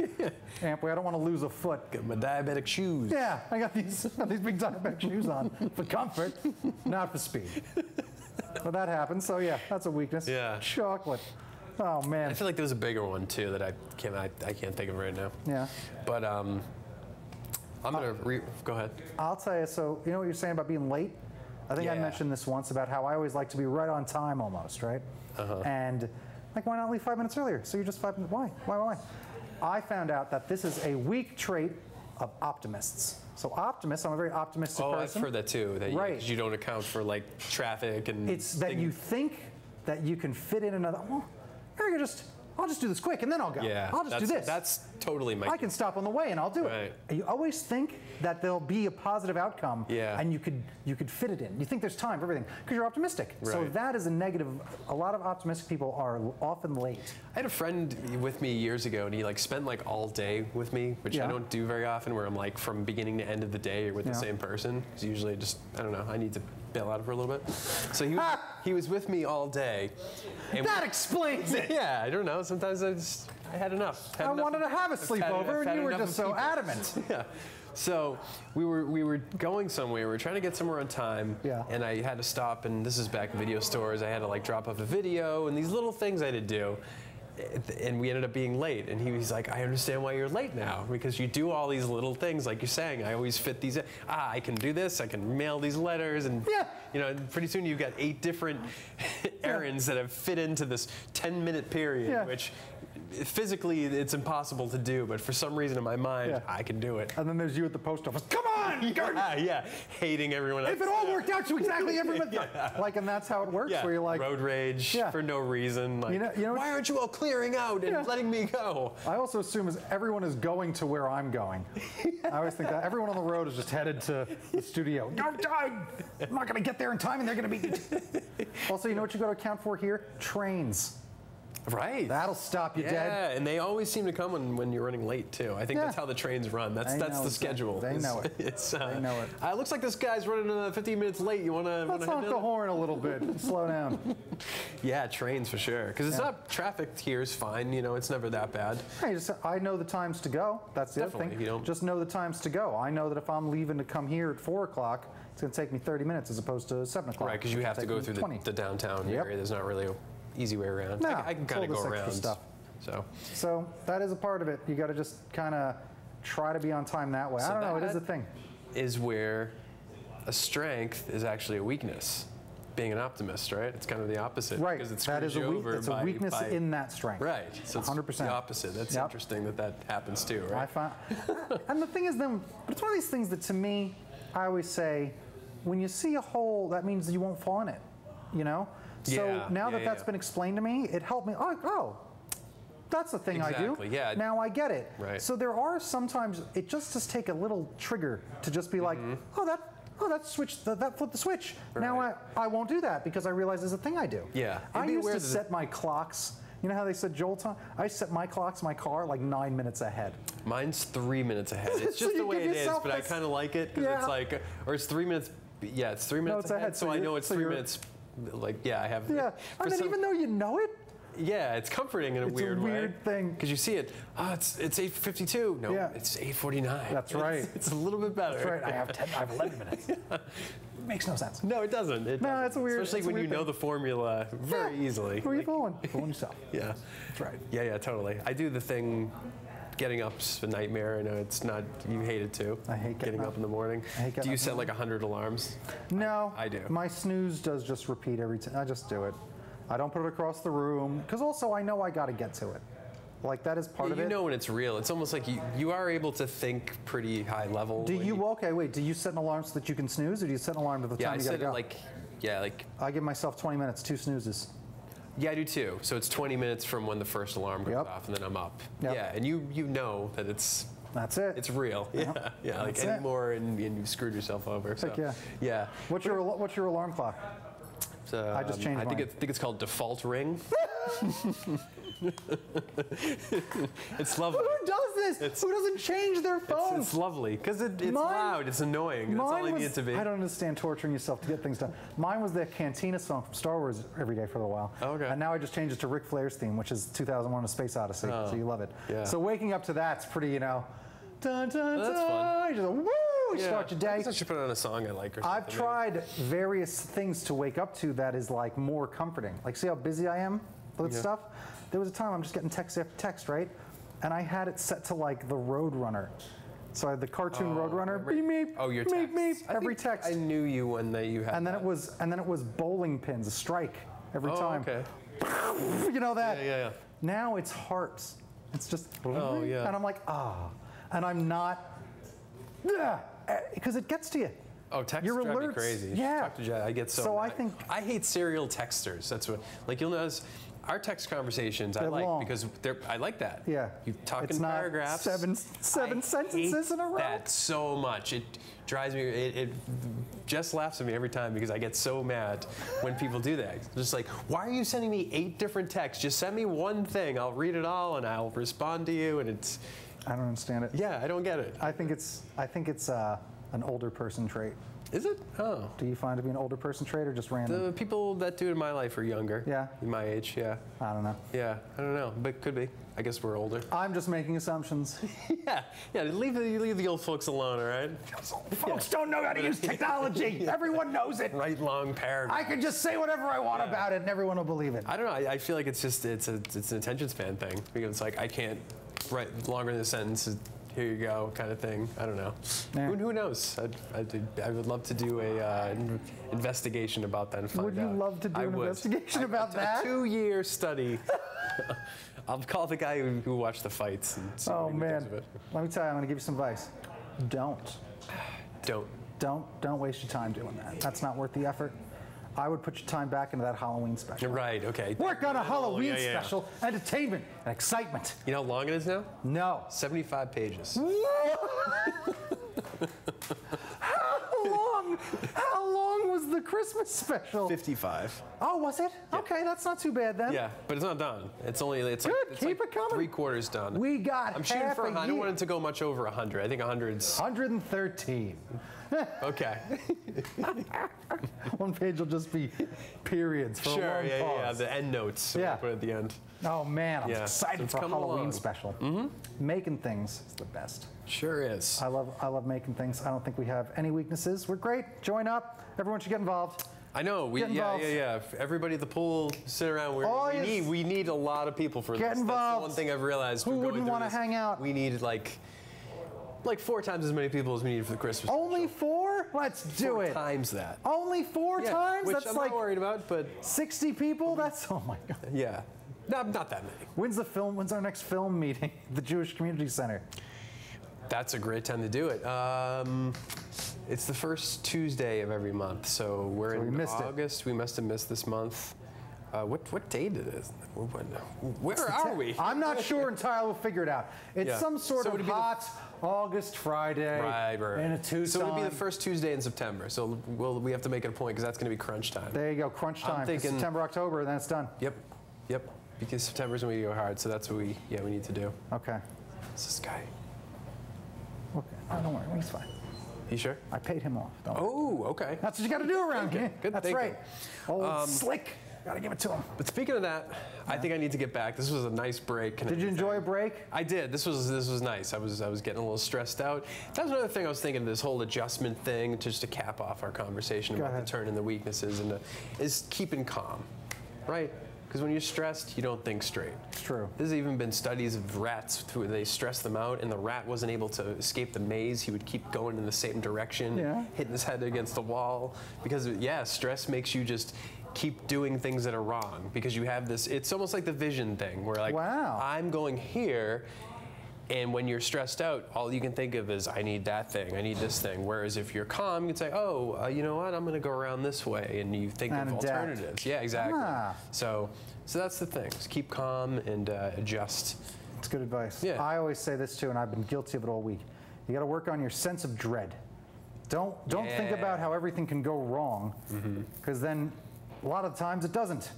amp. I don't want to lose a foot. Got my diabetic shoes. Yeah, I got these big diabetic shoes on for comfort, not for speed. But that happens, so yeah, that's a weakness. Yeah. Chocolate. Oh man. I feel like there's a bigger one too that I can't think of right now. Yeah. But I'm gonna go ahead. I'll tell you, so you know what you're saying about being late? I think I Yeah. mentioned this once about how I always like to be right on time almost, right? And like, why not leave 5 minutes earlier? So you're just 5 minutes, why? I found out that this is a weak trait of optimists. So optimists, I'm a very optimistic Oh, I've person. heard that too. That Right. 'cause you don't account for like traffic and. It's that you think that you can fit in another, well, I'll just do this quick and then I'll go. Yeah. I'll just do this. That's totally my. I can stop on the way and I'll do Right. it. You always think that there'll be a positive outcome, Yeah. and you could fit it in. You think there's time for everything because you're optimistic. So Right. that is a negative. A lot of optimistic people are often late. I had a friend with me years ago, and he like spent like all day with me, which Yeah. I don't do very often. Where I'm like from beginning to end of the day with Yeah. the same person. Because usually just I don't know. I need to bail out for a little bit. So he was with me all day. And That explains it. yeah, I don't know. Sometimes I had enough. I wanted to have a sleepover, and you were just so adamant. Yeah. So we were going somewhere. We were trying to get somewhere on time. Yeah. And I had to stop, and this is back in video stores. I had to like drop off a video and these little things I had to do. And we ended up being late. And he was like, I understand why you're late now, because you do all these little things like you're saying. I always fit these in. I can do this. I can mail these letters. And Yeah. you know, pretty soon you've got 8 different errands that have fit into this 10-minute period, Yeah. which physically it's impossible to do, but for some reason in my mind, Yeah. I can do it. And then there's you at the post office. Come on, go. Yeah, hating everyone else. If it all worked out to exactly every minute, like, and that's how it works. Yeah, Where you're like, road rage Yeah. for no reason. Like, You know why aren't you all clearing out and Yeah. letting me go? I also assume is everyone is going to where I'm going. I always think that everyone on the road is just headed to the studio. No, I'm not going to get there in time, and they're going to be. Also, you know what you got to account for here? Trains. Right. That'll stop you yeah, dead. and they always seem to come when you're running late too. I think Yeah. that's how the trains run. That's They the know schedule. They know it. It's, They know it. It looks like this guy's running 15 minutes late. You wanna Let's honk the horn a little bit. Slow down. Yeah, trains for sure. Because it's not traffic here is fine. You know, it's never that bad. Hey, I know the times to go. That's the other Definitely, thing. you don't- Just know the times to go. I know that if I'm leaving to come here at 4 o'clock, it's going to take me 30 minutes as opposed to 7 o'clock. Right, because you which have will to take go me through 20. the downtown Yep. area. There's not really an easy way around. No, I can it's kind of all go this extra around. stuff. So. So that is a part of it. You got to just kind of try to be on time that way. I So don't know. It is a that thing. Is where a strength is actually a weakness. Being an optimist, right? It's kind of the opposite. Right. Because it That is screws a you weak, over it's a weakness in that strength. Right. So it's 100%. the opposite. That's Yep. interesting that happens too, I right? find, and the thing is, then, but it's one of these things that to me, I always say, when you see a hole, that means you won't fall in it. You know. So Yeah, now yeah, that that's yeah. been explained to me, it helped me. Oh, that's the thing I do. Exactly, yeah. Now I get it. Right. So there are sometimes it just take a little trigger to just be like, that switch, that flipped the switch. Now Right. I won't do that because I realize there's a thing I do. Yeah. I And be used aware to that set my clocks You know how they said Joel time? I set my clocks, my car, like 9 minutes ahead. Mine's 3 minutes ahead. It's So just you the way give it is, yourself but I this- kind of like it because Yeah. it's like, or it's 3 minutes. Yeah, it's 3 minutes it's ahead, ahead, so so I you're- know it's so 3 you're- minutes. Like, yeah, I have. Yeah, for and then some- even though you know it, Yeah, it's comforting in a It's a weird way. weird thing. Because you see it, it's 8:52. No, Yeah. it's 8:49. That's right. It's a little bit better. that's right, I have 11 minutes. Makes no sense. No, it doesn't. It No, doesn't. it's a weird- Especially it's a when you weird know thing. the formula very easily. Who are you Like, fooling? Fooling yourself. Yeah. That's right. Yeah, totally. I do the thing, getting up's a nightmare. I know it's not, you hate it too. I hate getting up. in the morning. I hate getting Do you up in set the like 100 alarms? No, I do. My snooze does just repeat every time. I just do it. I don't put it across the room because also I know I got to get to it. Like that is part Yeah, of you it. know when it's real. It's almost like you are able to think pretty high level. Do when you okay? Wait. Do you set an alarm so that you can snooze, or do you set an alarm to the Yeah, time I you gotta set it go? like I give myself 20 minutes, 2 snoozes. yeah, I do too. So it's 20 minutes from when the first alarm goes Yep. off, and then I'm up. Yep. Yeah, and you know that it's That's it. real. Yeah, yeah. Like That's it. anymore, and you screwed yourself over. So, Heck yeah. yeah. What's your alarm clock? I just changed I think mine. think it's called default ring. It's lovely. Who does this? Who doesn't change their phone? It's lovely because it's Mine- loud. It's annoying. That's all it needs to be. I don't understand torturing yourself to get things done. Mine was the Cantina song from Star Wars every day for a while. Oh, okay. And now I just changed it to Ric Flair's theme, which is 2001: A Space Odyssey. Oh, So you love it. yeah. So waking up to that's pretty, dun dun That's dun. fun. You just woo! You Yeah. start your I day. guess I should put on a song I like or something. I've tried various things to wake up to that is like more comforting. Like, see how busy I am with Yeah. stuff? There was a time I'm just getting text after text, right? And I had it set to like the Roadrunner. So I had the cartoon Roadrunner, beep, meep, Oh, your meep, text. meep, I every think text. I knew you when that you had. And then that. it was bowling pins, a strike every Oh, time. okay. You know that? Yeah. Now it's hearts. It's just, Oh, yeah. and I'm like, and I'm not, because it gets to you. Oh, text Your drive me alerts, crazy. yeah. Talk to Jay. I get so. So I mad. think- I hate serial texters. That's what. Like you'll notice, our text conversations I They're like long. because I like that. Yeah. You talk It's in not paragraphs. seven I sentences hate in a row. That so much. It drives me. It Jess laughs at me every time because I get so mad when people do that. Just like, why are you sending me 8 different texts? Just send me one thing. I'll read it all and I'll respond to you. And it's. I don't understand it. Yeah, I don't get it. I think it's an older person trait. Is it? Oh. Do you find it to be an older person trait or just random? The people that do it in my life are younger. Yeah. My age, yeah. I don't know. Yeah, I don't know, but could be. I guess we're older. I'm just making assumptions. Yeah, leave the old folks alone, all right? Folks don't know how to use technology. Everyone knows it. Write long paragraphs. I can just say whatever I want about it and everyone will believe it. I don't know. I feel like it's an attention span thing because it's like I can't write longer than a sentence. Here you go, kind of thing. I don't know. Yeah. Who knows? I would love to do a investigation about that and find out. Would you love to do I an would. investigation about that? A 2-year study. I'll call the guy who watched the fights and see Oh what he man, thinks of it. let me tell you, I'm going to give you some advice. Don't waste your time doing that. That's not worth the effort. I would put your time back into that Halloween special. Right, okay. Work on a Halloween yeah. special, entertainment and excitement. You know how long it is now? No. 75 pages. How long was the Christmas special? 55. Oh, was it? Okay, that's not too bad then. Yeah, but it's not done. It's Good, like keep it coming. 3/4 done. We got I'm shooting half for a I don't year. want it to go much over 100. I think 100's 113. okay. One page will just be periods for a Sure, long yeah. pause. The end notes. Yeah. Put at the end. Oh man, I'm Yeah, so excited it's for a coming Halloween along. special. Mm-hmm. Making things is the best. Sure is. I love making things. I don't think we have any weaknesses. We're great. Join up. Everyone should get involved. I know. Get involved. If everybody at the pool sit around. We need a lot of people for Get this. involved. That's the one thing I've realized. Who from going wouldn't through wanna this. hang out? We need like 4 times as many people as we need for the Christmas. Only 4? Let's do 4 it. times that. Only 4 Yeah, times? which That's I'm like not worried about, but 60 people? That's, oh my God. yeah, not that many. When's our next film meeting? The Jewish Community Center. That's a great time to do it. It's the first Tuesday of every month, so we're we in missed it. August. We must have missed this month. What date it is? Where are we? I'm not sure entirely. We'll figure it out. It's Yeah. some sort So of would it be the- hot August Friday Right. in a Tucson. So it'll be the first Tuesday in September. So we have to make it a point because that's going to be crunch time. There you go, crunch time. thinking- September, October, then it's done. Yep. because September's when we go hard, so that's what we need to do. Okay. It's this guy. Okay. Oh, don't worry, he's fine. You sure? I paid him off. Don't worry. Oh, okay. That's what you got to do around here. Good That's thinking. right. Old Slick. Got to give it to him. But speaking of that, I think I need to get back. This was a nice break. Did you enjoy a break? I did. This was nice. I was getting a little stressed out. That was another thing I was thinking. This whole adjustment thing, just to cap off our conversation about the turn and the weaknesses, and is keeping calm, right? Because when you're stressed, you don't think straight. It's true. There's even been studies of rats where they stress them out, and the rat wasn't able to escape the maze. He would keep going in the same direction, hitting his head against the wall. Because stress makes you just keep doing things that are wrong, because you have this, it's almost like the vision thing where like, I'm going here, and when you're stressed out, all you can think of is, I need that thing, I need this thing. Whereas if you're calm, you can say, you know what, I'm gonna go around this way, and you think of alternatives. Yeah, exactly. So that's the thing, just keep calm and adjust. It's good advice. Yeah. I always say this too, and I've been guilty of it all week. You gotta work on your sense of dread. Don't think about how everything can go wrong, because then a lot of times it doesn't.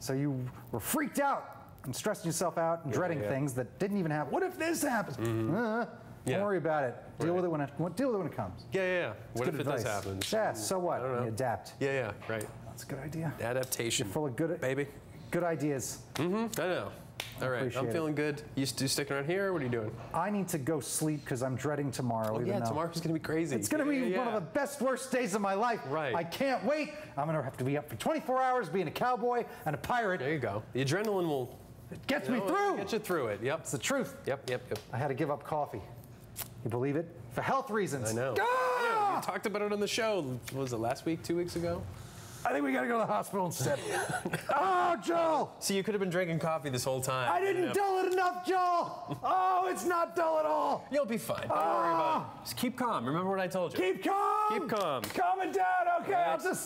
So you were freaked out and stressing yourself out and dreading things that didn't even happen. What if this happens? Don't worry about it. Deal with it when it comes. Yeah. What if it does happen? Yeah. So what? You adapt. Yeah. Right. That's a good idea. Adaptation. You're full of good ideas. I know. All right, I'm feeling good. You sticking around here? What are you doing? I need to go sleep because I'm dreading tomorrow. Tomorrow's gonna be crazy. It's gonna be one of the best, worst days of my life. Right. I can't wait. I'm gonna have to be up for 24 hours being a cowboy and a pirate. There you go. The adrenaline will. It gets me through. Get you through it. Yep. It's the truth. Yep. I had to give up coffee. You believe it? For health reasons. I know. You talked about it on the show. What was it last week? 2 weeks ago? I think we gotta go to the hospital instead. Oh, Joel! See, you could have been drinking coffee this whole time. I didn't dull it enough, Joel! Oh, it's not dull at all! You'll be fine. Don't worry about it. Just keep calm. Remember what I told you. Keep calm! Keep calm. Calm it down, okay? Right.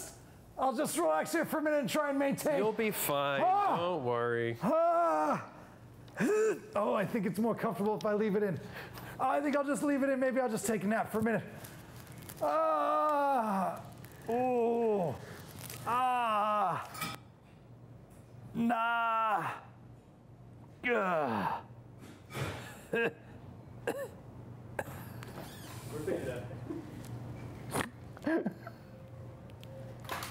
I'll just relax here for a minute and try and maintain. You'll be fine. Don't worry. Oh, I think it's more comfortable if I leave it in. I think I'll just leave it in. Maybe I'll just take a nap for a minute. Nah.